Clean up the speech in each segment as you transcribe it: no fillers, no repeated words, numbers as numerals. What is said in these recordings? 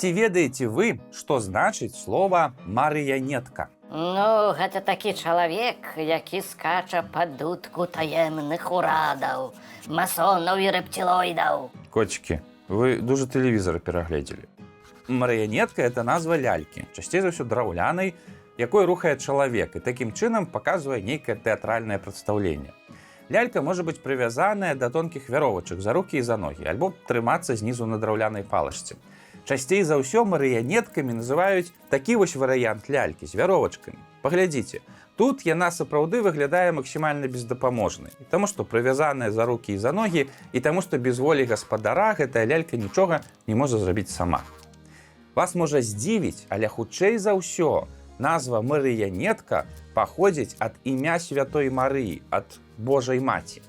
Ці ведаеце вы, што значыць слова «марыянетка»? Ну, гэта такі чалавек, які скача па дудку таемных урадаў, масонаў і рэптилоідаў. Котчыкі, вы дужа тэлевізор перагледзелі. Марыянетка – это назва лялькі, часцей за ўсё драўлянай, якой рухае чалавек і такім чынам паказвае нейкае тэатральнае прадстаўленне. Лялька можа быць прывязаная да тонкіх вяровачак за рукі і за ногі, альбо трымацца знізу на драўлянай палачцы. Часцей за ўсё марыянеткамі называюць такі вось варыянт лялькі з вяровачкамі. Паглядзіце, тут яна сапраўды выглядае максімальна бездапаможнай, таму што прывязаная за рукі і за ногі, і таму што без волі гаспадара гэтая лялька нічога не можа зрабіць сама. Вас можа здзівіць, але хутчэй за ўсё назва марыянетка паходзіць ад імя святой Марыі, ад Божай Маці.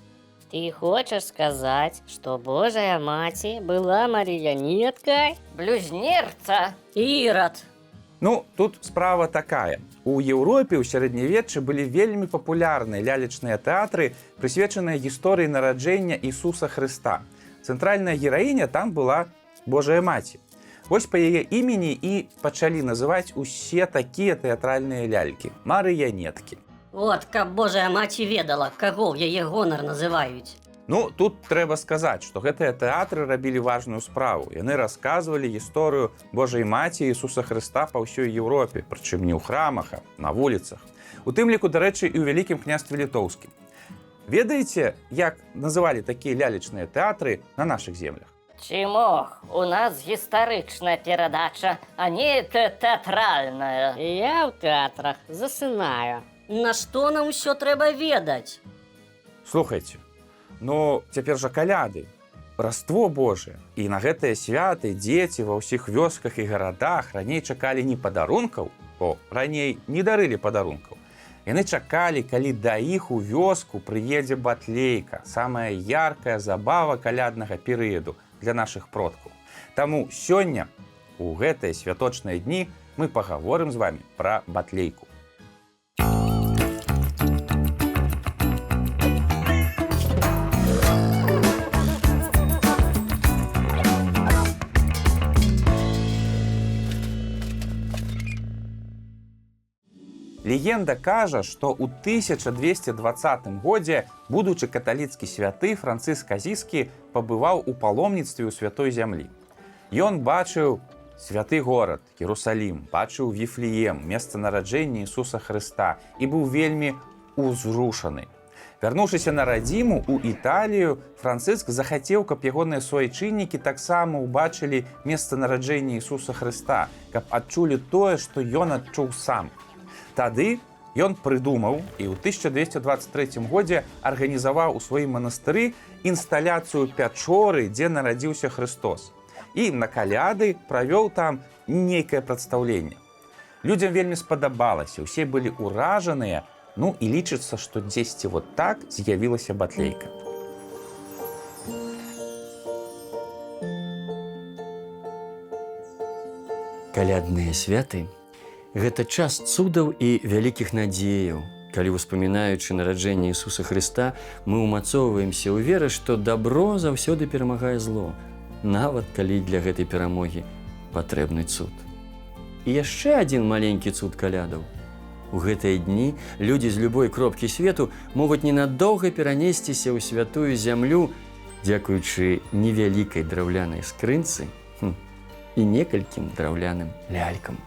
Ты хочаш сказаць, што Божая Маці была марыянеткай? Блюзнерца! Ірад! Ну, тут справа такая. У Еўропе ў сярэднявеччы былі вельмі папулярныя лялечныя тэатры, прысвечаныя гісторыі нараджэння Ісуса Хрыста. Цэнтральная гераіня там была Божая Маці. Вось па яе імені і пачалі называць усе такія тэатральныя лялькі – марыянеткі. От, каб Божая Маці ведала, каго ў яе гонар называюць. Ну, тут трэба сказаць, што гэтыя тэатры рабілі важную справу. Яны расказвалі гісторыю Божай Маці Ісуса Хрыста па ўсёй Еўропе, прычым не ў храмах, а на вуліцах. У тым ліку, дарэчы, і ў Вялікім княстве Літоўскім. Ведаеце, як называлі такія лялечныя тэатры на нашых землях? Ці мог, у нас гістарычная перадача, а не тэатральная. Я ў тэатрах засынаю. На што нам усё трэба ведаць? Слухайце, ну, цяпер жа каляды, Раство Божие. І на гэтыя святы дзеці ва ўсіх вёсках і гарадах раней чакалі не падарункаў, бо раней не дарылі падарункаў. Яны чакалі, калі да іх у вёску прыедзе батлейка, самая яркая забава каляднага перыяду для нашых продкаў. Таму сёння, у гэтыя святочныя дні, мы пагаворым з вамі пра батлейку. Легенда кажа, што ў 1220 годзе будучы каталіцкі святы Францыск Азіскі пабываў у паломніцтве ў святой зямлі. Ён бачыў святы горад, Єрусалім, бачыў Віфлеем, месца нараджэння Ісуса Хрыста і быў вельмі узрушаны. Вярнуўшыся на радзіму ў Італію, Францыск захацеў, каб ягоныя суайчыннікі таксама ўбачылі месца нараджэння Ісуса Хрыста, каб адчулі тое, што ён адчуў сам. Тады ён прыдумаў і ў 1223 годзе арганізаваў у сваім манастыры інсталяцыю пячоры, дзе нарадзіўся Хрыстос. І на каляды правёў там нейкае прадстаўленне. Людзям вельмі спадабалася, усе былі ўражаныя, ну і лічыцца, што дзесьці вот так з'явілася батлейка. Калядныя святы гэта час цудаў і вялікіх надзеяў. Калі успамінаючы нараджэнне Ісуса Хрыста, мы ўмацоўваемся ў веры, што дабро заўсёды перамагае зло, нават калі для гэтай перамогі патрэбны цуд. І яшчэ адзін маленькі цуд калядаў. У гэтыя дні людзі з любой кропкі свету могуць ненадоўга перанесціся ў святую зямлю, дзякуючы невялікай драўлянай скрынцы і некалькім драўляным лялькам.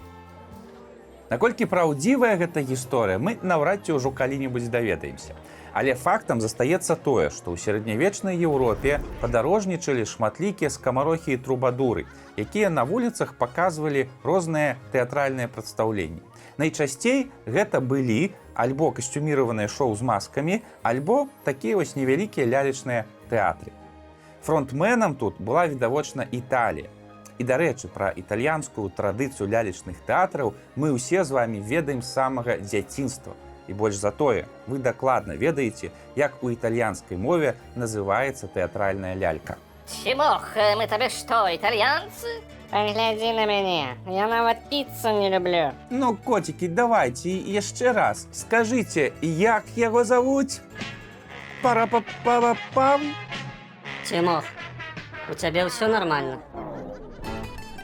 Наколькі праўдзівая гэта гісторыя, мы наўрад ці ўжо калі-небудзь даведаемся. Але фактам застаецца тое, што ў сярэднявечнай Еўропе падарожнічалі шматлікія скамарохі і трубадуры, якія на вуліцах паказвалі розныя тэатральныя прадстаўленні. Найчасцей гэта былі альбо касцюміраваныя шоу з маскамі, альбо такія вось невялікія лялечныя тэатры. Фронтменам тут была відавочна Італія. І, дарэчы, пра італьянскую традыцыю лялечных тэатраў мы ўсе з вамі ведаем з самага дзяцінства. І больш за тое, вы дакладна ведаеце, як у італьянскай мове называецца тэатральная лялька. Ці мог, мы табе што, італьянцы? Паглядзі на мяне, я нават піцу не люблю. Ну, коцікі, давайце яшчэ раз. Скажыце, як яго завуць? Пара-па-па-па-пам? Ці мог, у цябе ўсё нармальна?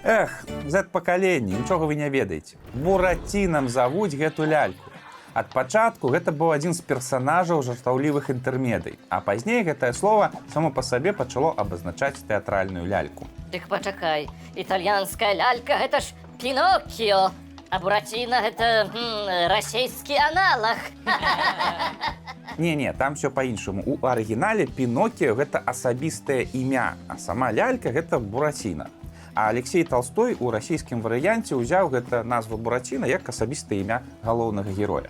Эх, Z-пакаленне, нічога вы не ведаеце. Буратінам завуць гэту ляльку. Ад пачатку гэта быў адзін з персанажаў жартаўлівых інтэрмедый, а пазней гэтае слова само па сабе пачало абазначаць тэатральную ляльку. Дык пачакай, італьянская лялька гэта ж Піноккіо, а Бураціна гэта расійскі аналаг. Не, там все па-іншаму. У арыгінале Піноккіо гэта асабістае імя, а сама лялька гэта Бураціна. А Алексей Толстой у расійскім варыянце ўзяў гэта назву Бураціна як асабістае імя галоўнага героя.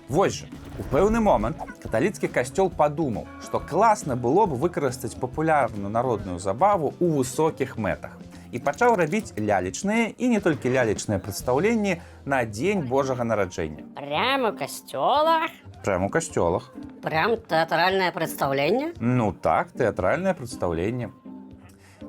Вось жа, у пэўны момант каталіцкі касцёл падумаў, што класна было б выкарыстаць папулярную народную забаву ў высокіх мэтах і пачаў рабіць лялечныя і не толькі лялечныя прадстаўленні на дзень Божага нараджэння. Прямо у касцёлах? Прямо ў касцёлах. Прям тэатральнае прадстаўленне? Ну так, тэатральнае прадстаўленне.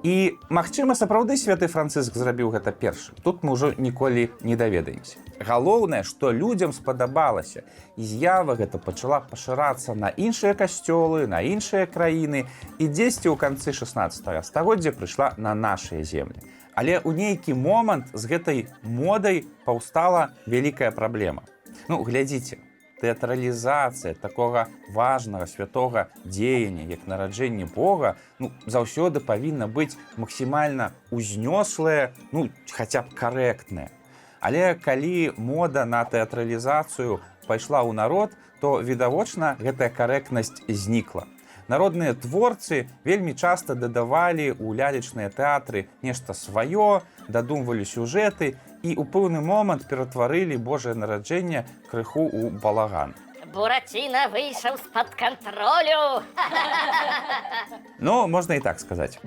І, магчыма, сапраўды святы Францыск зрабіў гэта першы. Тут мы ўжо ніколі не даведаемся. Галоўнае, што людзям спадабалася, і з'ява гэта пачала пашырацца на іншыя касцёлы, на іншыя краіны, і дзесьці ў канцы 16 стагоддзя прыйшла на нашыя землі. Але ў нейкі момант з гэтай модай паўстала вялікая праблема. Ну, глядзіце, тэатралізацыя такога важнага святога дзеяння, як нараджэнне Бога, заўсёды павінна быць максімальна узнёслая, хаця б карэктная. Але калі мода на тэатралізацыю пайшла ў народ, то, відавочна, гэтая карэктнасць знікла. Народныя творцы вельмі часта дадавалі ў лялечныя тэатры нешта сваё, дадумвалі сюжэты і ў пэўны момант ператварылі Божае нараджэнне крыху ў балаган. Бураціна выйшаў з-пад кантролю. Ну, можна і так сказаць.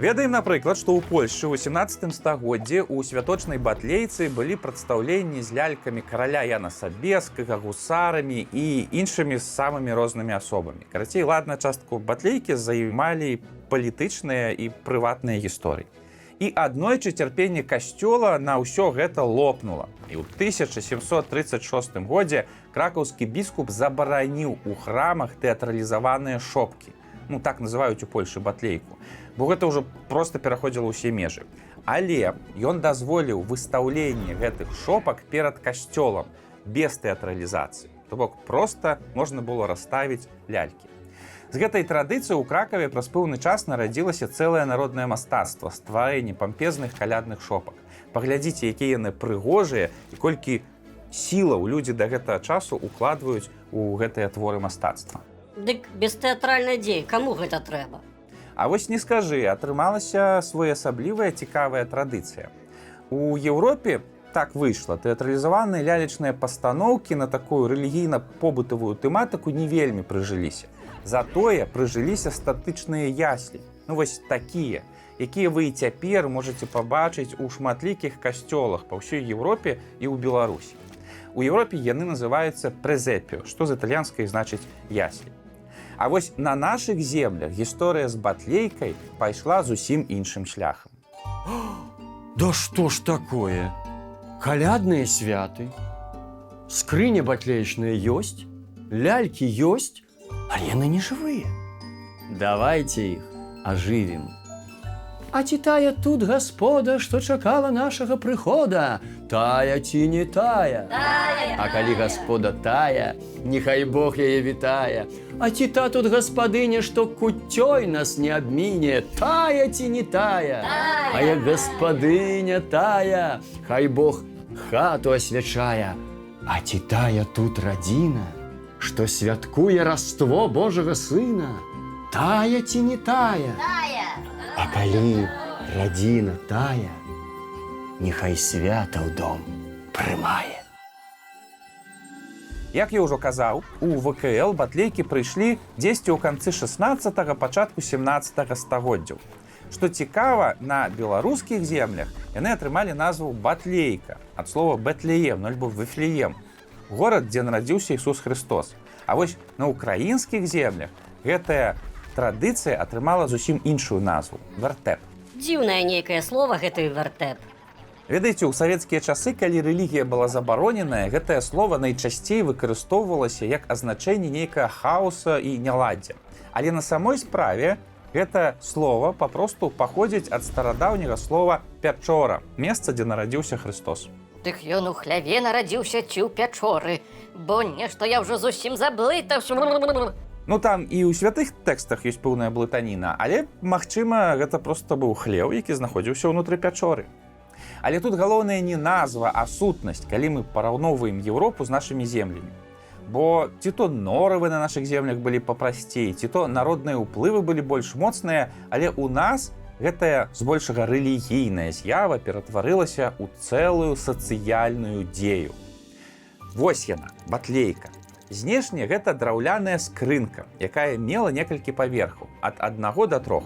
Ведаем, напрыклад, што ў Польшчы ў 18 стагоддзі ў святочнай батлейцы былі прадстаўленні з лялькамі караля Яна Сабескага, гусарамі і іншымі самымі рознымі асобамі. Карацей, ладна частку батлейкі займалі палітычныя і прыватныя гісторыі. І аднойчы цярпенне касцёла на ўсё гэта лопнула. І ў 1736 годзе кракаўскі біскуп забараніў у храмах тэатралізаваныя шопкі. Так называюць у Польшы батлейку. Бо гэта ўжо проста пераходзіла ўсе межы. Але ён дазволіў выстаўленне гэтых шопак перад касцёлам без тэатралізацыі. То бок проста можна было расставіць лялькі. З гэтай традыцыі ў Кракаве праз пэўны час нарадзілася цэлае народнае мастацтва стварэнне пампезных калядных шопак. Паглядзіце, якія яны прыгожыя і колькі сілаў людзі да гэтага часу укладваюць у гэтыя творы мастацтва. Дык без тэатральнай дзеі каму гэта трэба? А вось не скажы, атрымалася своеасаблівая цікавая традыцыя. У Еўропе так выйшла, тэатралізаваныя лялечныя пастаноўкі на такую рэлігійна-побытавую тэматыку не вельмі прыжыліся. Затое прыжыліся статычныя яслі, вось такія, якія вы і цяпер можаце пабачыць у шматлікіх касцёлах па ўсёй Еўропе і ў Беларусі. У Еўропе яны называюцца прэзепіо, што з італьянскай значыць яслі. А вось на нашых землях гісторыя з батлейкай пайшла зусім іншым шляхам. Да што ж такое? Калядныя святы, скрыня батлеечная ёсць, лялькі ёсць, але яны не жывыя. Давайце іх ажывім. А ці тая тут гаспода, што чакала нашага прыхода? Тая ці не тая? Тая! А калі гаспода тая, нехай Бог яе вітае. А ці та тут гаспадыня, што куццёй нас не абміне? Тая ці не тая? Тая! А як гаспадыня тая, хай Бог хату асвячае. А ці тая тут радзіна, што святкуе раство Божага Сына? Тая ці не тая? Тая! А калі радзіна тая, нехай свята ў дом прымае. Як я ўжо казаў, у ВКЛ батлейкі прыйшлі дзесьці ў канцы 16-го, пачатку 17-го стагоддзяў. Што цікава, на беларускіх землях яны атрымалі назву батлейка, ад слова Бэтлеем, альбо Вифлеем, горад, дзе нарадзіўся Ісус Христос. А вось на украінскіх землях гэтая традыцыя атрымала зусім іншую назву – вяртэп. Дзіўнае нейкае слова гэты вяртэп. Ведаеце, у савецкія часы, калі рэлігія была забароненая, гэтае слова найчасцей выкарыстоўвалася як азначэнне нейкага хаоса і няладдзя. Але на самой справе Гэта слова папросту паходзіць ад старадаўняга слова пячора, месца, дзе нарадзіўся Христос. Дык ён у хляве нарадзіўся ці ў пячоры, бо нешта я ўжо зусім заблыта. Ну там і ў святых тэкстах ёсць пэўная блытаніна, але, магчыма, гэта проста быў хлеў, які знаходзіўся ўнутры пячоры. Але тут галоўнае не назва, а сутнасць, калі мы параўноўваем Еўропу з нашымі землямі. Бо ці то норавы на нашых землях былі папрасцей, ці то народныя ўплывы былі больш моцныя, але ў нас гэтая збольшага рэлігійная з'ява ператварылася ў цэлую сацыяльную дзею. Вось яна, батлейка. Знешне гэта драўляная скрынка, якая мела некалькі паверхаў, ад 1 до 3.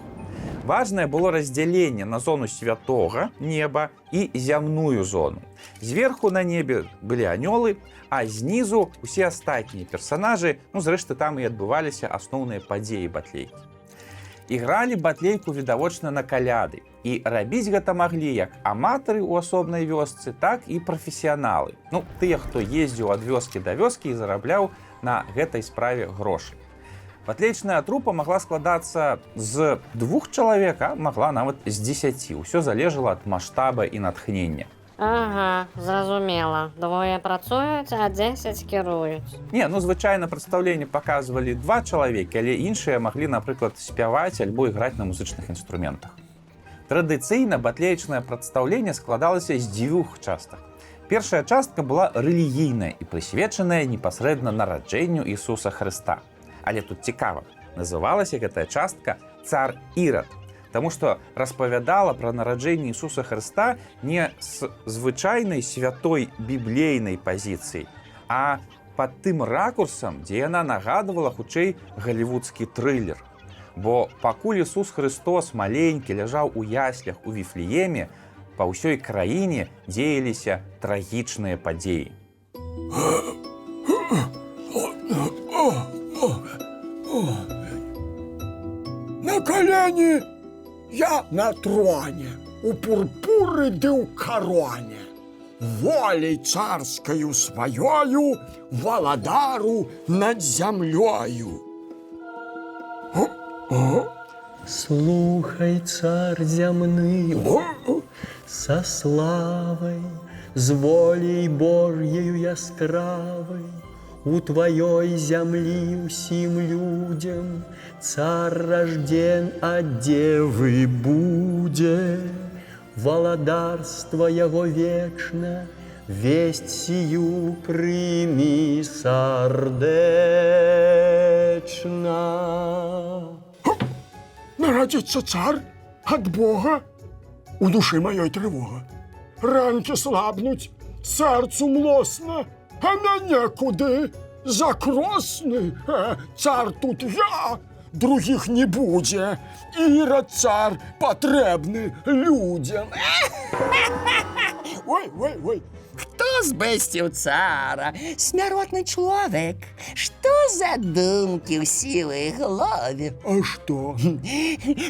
Важнае было раздзяленне на зону святога неба і зямную зону. Зверху на небе былі анёлы, а знізу усе астатнія персанажы, зрэшты, там і адбываліся асноўныя падзеі батлейкі. Ігралі батлейку відавочна на каляды, і рабіць гэта маглі як аматары ў асобнай вёсцы, так і прафесіяналы. Тыя, хто ездзіў ад вёскі да вёскі і зарабляў на гэтай справе грошы. Батлеечная трупа магла складацца з 2 чалавек, а магла нават з 10. Усё залежала ад маштаба і натхнення. Ага, зразумела. 2 працуюць, а 10 кіруюць. Не, звычайна прадстаўленне паказвалі 2 чалавекі, але іншыя маглі, напрыклад, спяваць альбо іграць на музычных інструментах. Традыцыйна батлеечнае прадстаўленне складалася з 2 частак. Першая частка была рэлігійная і прысвечаная непасрэдна нараджэнню Ісуса Хрыста. Але тут цікава, называлася гэтая частка «Цар Ірад», таму што распавядала пра нараджэнне Ісуса Хрыста не з звычайнай святой біблейнай пазіцыі, а пад тым ракурсам, дзе яна нагадвала хутчэй галівудскі трылер. Бо пакуль Ісус Хрыстос маленькі ляжаў у яслях у Віфлееме, па ўсёй краіне дзеяліся трагічныя падзеі. На колени я на троне, у пурпуры ды ў кароне. Волей царскою своёю валадару над землёю. Слухай, царь земный, со славой, с волей Божьею яскравой, у твоей земли усім людям царь рожден от девы буде. Валадарство его вечно, весть сию прими сардечно. Народится царь от Бога, у души моей тревога. Ранки слабнуть, сердцу млосно, а меня куды? Закросны, царь тут я, других не буде. Ірод царь потребны людям. Ой. Хто збестив цара? Смяротний чоловік. Що за думки в сілій голові? А что?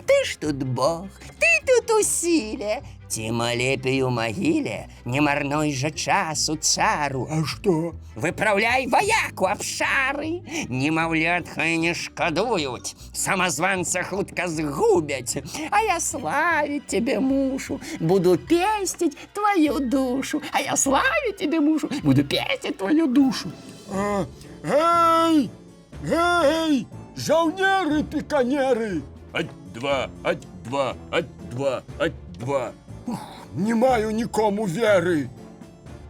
Ти ж тут Бог, ти тут у силе. Тим лепей у могиле, не марной же часу цару. А что? Виправляй вояку обшари, немовлят хай не шкодують, самозванца хутко згубять, а я славить тебе мушу, буду пестить твою душу, а я славить тебе мушу, буду пестить твою душу. Эй, жаўнеры пиканеры! Ать-два. Не маю никому веры.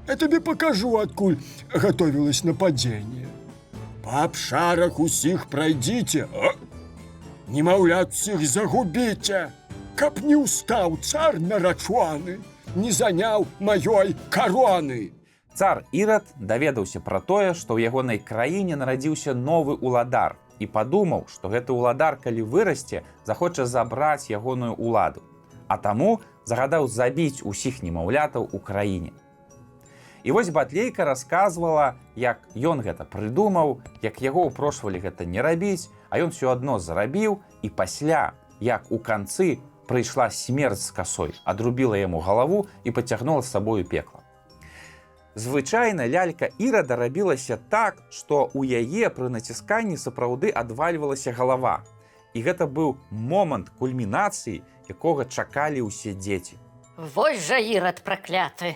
Я тебе покажу, откуль готовилось нападение. По обшарах усіх пройдите, немовлят всіх загубите, каб не устаў царь нарачваны, не заняў маёй короны. Цар Ірад даведаўся пра тое, што ў ягонай краіне нарадзіўся новы уладар і падумаў, што гэты уладар, калі вырасце, захоча забраць ягоную уладу, а таму загадаў забіць усіх немаўлятаў у краіне. І вось батлейка расказвала, як ён гэта прыдумаў, як яго ўпрошвалі гэта не рабіць, а ён усё адно зарабіў, і пасля, як у канцы прыйшла смерць з касой, адрубіла яму галаву і пацягнула з сабою пекла. Звычайна лялька Ірада рабілася так, што ў яе пры націсканні сапраўды адвальвалася галава. І гэта быў момант кульмінацыі, якога чакалі ўсе дзеці. Вось жа ірад пракляты.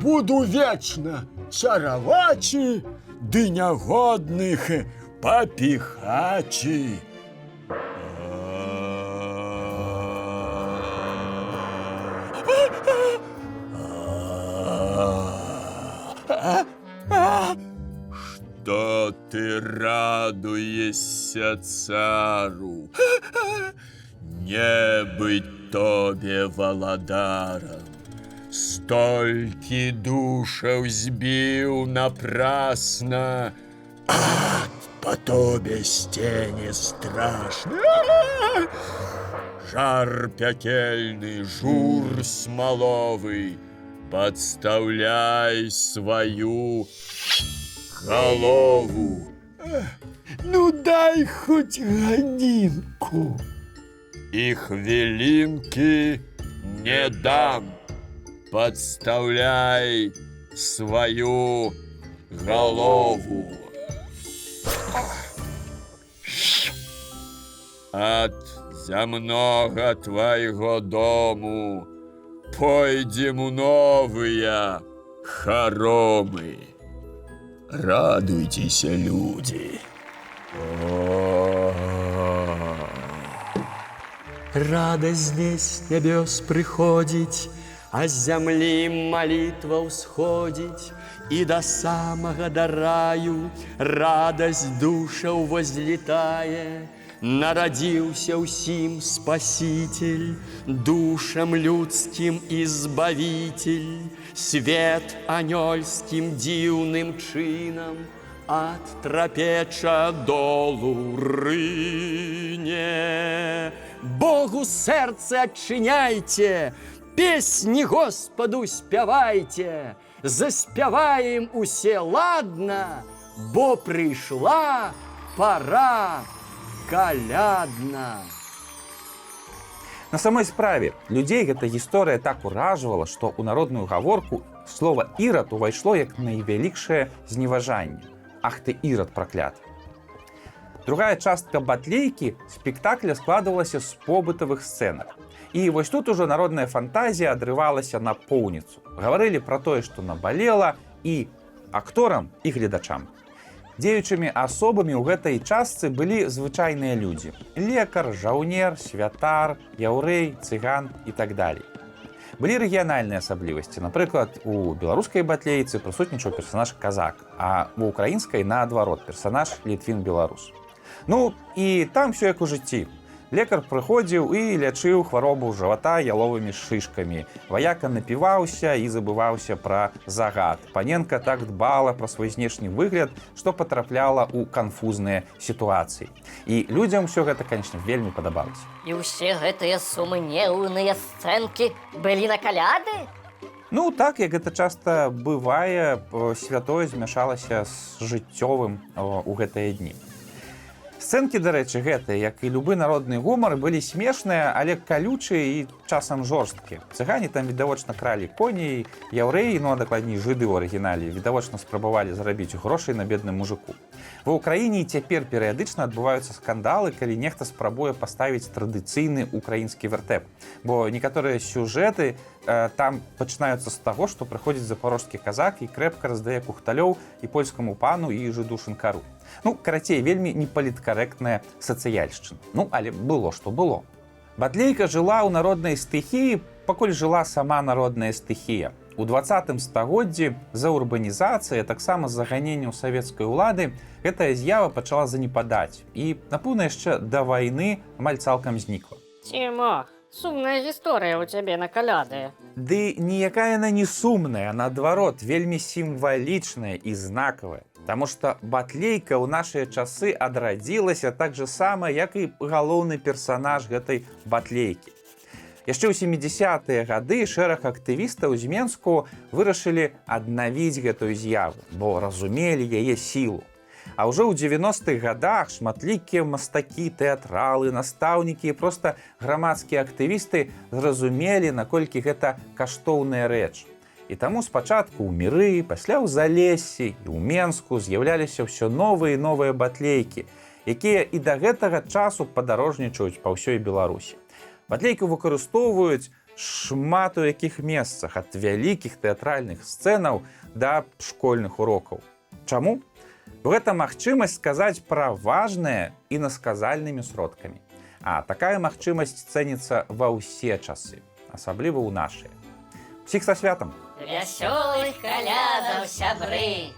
Буду вечна чаравачы, ды нягодных папіхачы. Что ты радуешься, цару? Не быть тобе валадаром. Столькі душаў збіў напрасна, ад по тобе сцене страшны. Жар пякельны, жур смоловый, подставляй свою голову. Ну дай хоть годинку. И хвилинки не дам. Подставляй свою голову. От земного твоего дому пойдем у новые хоромы. Радуйтесь, люди. Радость здесь с небес приходить, а с земли молитва усходить, и до самого до раю радость душаў возлетае. Народился усим Спаситель, душам людским избавитель, свет анёльским дивным чином от трапеча долу рыне. Богу сердце отчиняйте, песни Господу спявайте, заспяваем усе ладно, бо пришла пора калядна. На самой справе, людзей гэта гісторыя так уражвала, што ў народную гаворку слова «ірад» увайшло як найвялікшае зневажанне. Ах ты, ірад пракляты. Другая частка батлейкі спектакля складывалася з побытавых сцэнак. І вось тут ужо народная фантазія адрывалася на поўніцу. Гаварылі пра тое, што набалела, і акторам, і гледачам. Дзеючымі асобамі ў гэтай частцы былі звычайныя людзі. Лекар, жаўнер, святар, яўрэй, цыган і так далей. Былі рэгіянальныя асаблівасці. Напрыклад, у беларускай батлейцы прысутнічаў персанаж казак, а у украінскай, наадварот, персанаж літвін-беларус. Ну, і там все як у жыцці. Лекар прыходзіў і лячыў хваробу жывата яловымі шышкамі. Ваяка напіваўся і забываўся пра загад. Паненка так дбала пра свой знешні выгляд, што патрапляла ў канфузныя сітуацыі. І людзям усё гэта, канечне, вельмі падабалася. І ўсе гэтыя сумнеўныя сцэнкі былі на каляды? Ну, так, як гэта часта бывае, святое змяшалася з жыццёвым у гэтыя дні. Сцэнкі, дарэчы, гэтыя, як і любы народны гумар, былі смешныя, але калючыя і часам жорсткія. Цыгане там відавочна кралі коней, яўрэі, ну а дакладней жыды ў арыгінале, відавочна спрабавалі зарабіць грошай на бедным мужыку. Ва ўкраіне і цяпер перыядычна адбываюцца скандалы, калі нехта спрабуе паставіць традыцыйны украінскі вяртэп. Бо некаторыя сюжэты там пачынаюцца з таго, што прыходзіць запорожскі казак і крэпка раздае кухталёў і польскаму пану, і жыду шынкару. Ну, карацей, вельмі непаліткарэктная сацыяльшчына. Ну, але было, што было. Батлейка жыла ў народнай стыхіі, пакуль жыла сама народная стыхія. У 20 стагоддзі за урбанізацыяй, таксама з заганеннем савецкай улады, гэтая з'ява пачала занепадаць і, напэўна, яшчэ да вайны амаль цалкам знікла. Тимох, сумная гісторыя ў цябе на каляды. Ды ніякая яна не сумная, а наадварот, вельмі сімвалічная і знакавая. Таму што батлейка ў нашыя часы адрадзілася так жа сама, як і галоўны персанаж гэтай батлейкі. Яшчэ ў 70-е гады шэраг актывістаў з Менску вырашылі аднавіць гэтую з'яву, бо разумелі яе сілу. А ўжо ў 90-х гадах шматлікія мастакі, тэатралы, настаўнікі і проста грамадскія актывісты зразумелі, наколькі гэта каштоўная рэч. І таму спачатку ў міры, пасля ў залессі і ў Менску з'яўляліся ўсё новыя і новыя батлейкі, якія і да гэтага часу падарожнічаюць па ўсёй Беларусі. Батлейку выкарыстоўваюць шмат у якіх месцах, ад вялікіх тэатральных сцэнаў да школьных урокаў. Чаму? Бо гэта магчымасць сказаць пра важнае і насказальнымі сродкамі. А такая магчымасць цэніцца ва ўсе часы, асабліва ў нашыя. Усіх са святам! Вясёлых калядаў, сябры!